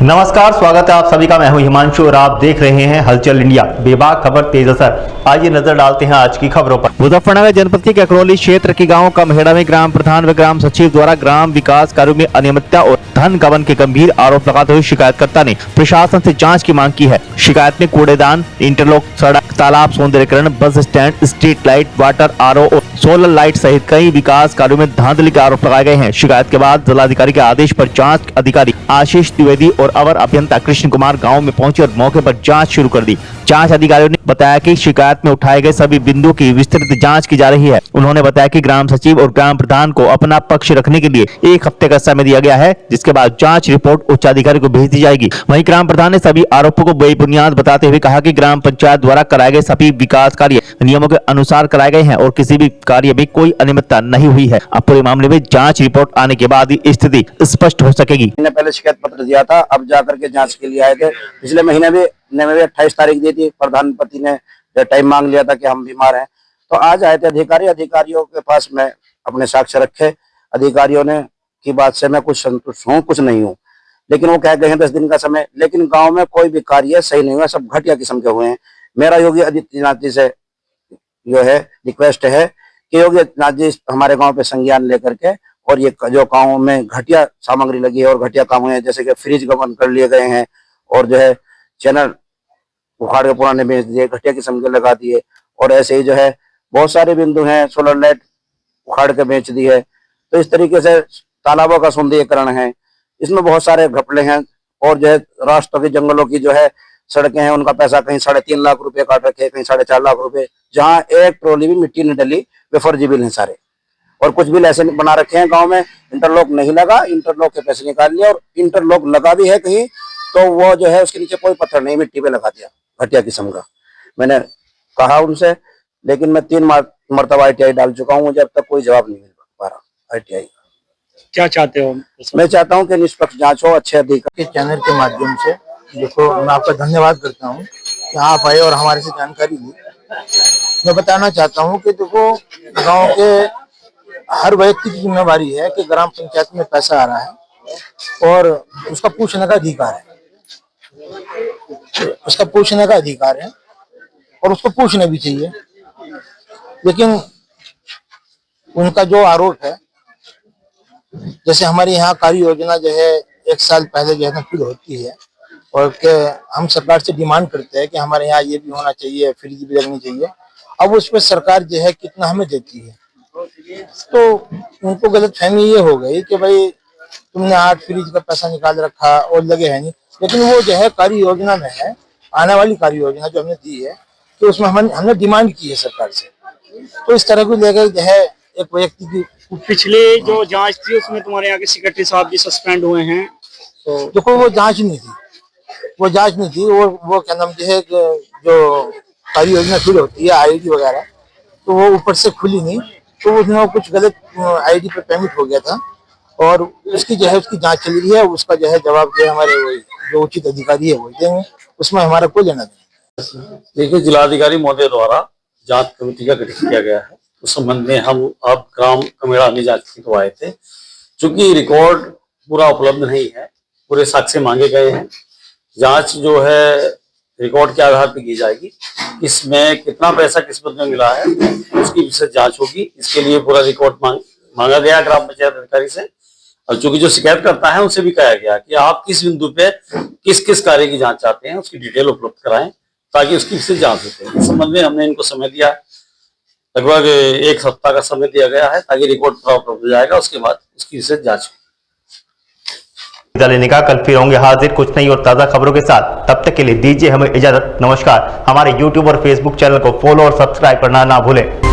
नमस्कार, स्वागत है आप सभी का। मैं हूं हिमांशु और आप देख रहे हैं हलचल इंडिया। बेबाक खबर तेज असर। आइए नजर डालते हैं आज की खबरों पर। मुजफ्फरनगर जनपद के ककरौली क्षेत्र के गांव कमहेड़ा में ग्राम प्रधान व ग्राम सचिव द्वारा ग्राम विकास कार्यों में अनियमितता और धन गबन के गंभीर आरोप लगाते हुए शिकायतकर्ता ने प्रशासन से जांच की मांग की है। शिकायत में कूड़ेदान, इंटरलॉक सड़क, तालाब सौंदर्यीकरण, bus stand, street light, water RO और सोलर लाइट सहित कई विकास कार्यों में धांधली के आरोप लगाए गए हैं। शिकायत के बाद जिलाधिकारी के आदेश पर जांच अधिकारी आशीष द्विवेदी और अवर अभियंता कृष्ण कुमार गांव में पहुंचे और मौके पर जांच शुरू कर दी। जांच अधिकारियों ने बताया कि शिकायत में उठाए गए सभी बिंदुओं की विस्तृत जांच की जा रही है। उन्होंने बताया कि ग्राम सचिव और ग्राम प्रधान को अपना पक्ष रखने के लिए 1 हफ्ते का समय दिया गया है, जिसके बाद जांच रिपोर्ट उच्च अधिकारी को भेज दी जाएगी। वहीं ग्राम प्रधान ने सभी आरोपों को बेबुनियाद बताते हुए कहा कि ग्राम पंचायत द्वारा कराए गए सभी विकास कार्य नियमों के अनुसार कराए गए हैं और किसी भी कार्य में कोई अनियमितता नहीं हुई है। अब पूरे मामले में जांच रिपोर्ट आने के बाद ही स्थिति स्पष्ट हो सकेगी। मैंने पहले शिकायत पत्र दिया था, अब जाकर के जांच के लिए आए थे। पिछले महीने भी 28 तारीख दी थी, प्रधानपति ने टाइम मांग लिया था कि हम बीमार हैं, तो आज आए थे अधिकारियों के पास मैं अपने साक्ष्य रखे। अधिकारियों ने की बात से मैं कुछ संतुष्ट हूँ, कुछ नहीं हूँ, लेकिन वो कह गए हैं 10 दिन का समय, लेकिन गांव में कोई भी कार्य सही नहीं हुआ, सब घटिया किस्म के हुए हैं। मेरा योगी आदित्यनाथ जी से जो है रिक्वेस्ट है कि योगी आदित्यनाथ जी हमारे गांव पे संज्ञान लेकर के और ये जो गांव में घटिया सामग्री लगी है और घटिया काम हुए हैं, जैसे कि फ्रिज गबन कर लिए गए हैं और जो है चैनल उखाड़ के पुराने बेच दिए, घटिया किस्म के लगा दिए, और ऐसे ही जो है बहुत सारे बिंदु हैं, सोलर लाइट उखाड़ के बेच दी है। तो इस तरीके से तालाबों का सौंदर्यीकरण है, इसमें बहुत सारे घपले हैं। और जो है राष्ट्रीय जंगलों की जो है सड़कें हैं, उनका पैसा कहीं 3.5 लाख रुपए काट रखे, कहीं 4.5 लाख रुपए, जहाँ एक ट्रॉली भी मिट्टी नहीं डली, वे फर्जी बिल हैं सारे। और कुछ बिल ऐसे बना रखे हैं गांव में, इंटरलॉक नहीं लगा, इंटरलॉक के पैसे निकाल लिए, और इंटरलॉक लगा भी है कहीं तो वो जो है उसके नीचे कोई पत्थर नहीं, मिट्टी पे लगा दिया, घटिया किस्म का। मैंने कहा उनसे, लेकिन मैं 3 मरतबा ITI डाल चुका हूँ, मुझे अब तक कोई जवाब नहीं मिल पा रहा ITI का। क्या चाहते हो? मैं चाहता हूँ कि निष्पक्ष जांच हो, अच्छे अधिकारी के चैनल के माध्यम से। देखो, मैं आपका धन्यवाद करता हूँ कि आप आए और हमारे से जानकारी ली। मैं बताना चाहता हूँ कि देखो, गांव के हर व्यक्ति की जिम्मेवारी है कि ग्राम पंचायत में पैसा आ रहा है और उसका पूछने का अधिकार है, और उसको पूछना भी चाहिए। लेकिन उनका जो आरोप है, जैसे हमारे यहाँ कार्य योजना जो है 1 साल पहले जो है ना फिर होती है, और के हम सरकार से डिमांड करते हैं कि हमारे यहाँ ये भी होना चाहिए, फ्रिज भी लगनी चाहिए। अब उस पर सरकार जो है कितना हमें देती है, तो उनको गलतफहमी ये हो गई कि भाई तुमने 8 फ्रिज का पैसा निकाल रखा और लगे है नहीं। लेकिन वो जो है कार्य योजना में है, आने वाली कार्य योजना जो हमने दी है, तो उसमें हमने डिमांड की है सरकार से। तो इस तरह को लेकर जो है एक व्यक्ति की पिछले जो जांच थी उसमें तुम्हारे यहाँ के सेक्रेटरी साहब भी सस्पेंड हुए हैं, तो देखो वो जांच नहीं थी, वो क्या नाम जो है जो कार्य योजना शुरू होती है IID वगैरह, तो वो ऊपर से खुली नहीं, तो उसमें कुछ गलत IID पे पेमेंट हो गया था, और उसकी जो है उसकी जांच चल रही है। उसका जो है जवाब जो है हमारे जो उचित अधिकारी है वो देंगे, उसमें हमारा कोई लेना नहीं। देखिए, जिलाधिकारी महोदय द्वारा जांच कमेटी का गठन किया गया है, उस संबंध में हम अब ग्राम कमेड़ा में जांच को आए थे। चूंकि रिकॉर्ड पूरा उपलब्ध नहीं है, पूरे साक्ष्य मांगे गए हैं, जांच जो है रिकॉर्ड के आधार पर की जाएगी। इसमें कितना पैसा किस पद में मिला है उसकी विशेष जांच होगी। इसके लिए पूरा रिकॉर्ड मांगा गया ग्राम पंचायत अधिकारी से, और चूंकि जो शिकायत करता है उनसे भी कहा गया कि आप किस बिंदु पे किस किस कार्य की जांच चाहते हैं, उसकी डिटेल उपलब्ध कराएं ताकि उसकी विशेष जांच हो सके। इस संबंध में हमने इनको समय दिया, लगभग 1 सप्ताह का समय दिया गया है, ताकि रिकॉर्ड पूरा उपलब्ध हो जाएगा, उसके बाद उसकी विशेष जांच। लेने का कल फिर होंगे हाजिर कुछ नई और ताजा खबरों के साथ। तब तक के लिए दीजिए हमें इजाजत। नमस्कार। हमारे YouTube और Facebook चैनल को फॉलो और सब्सक्राइब करना ना भूलें।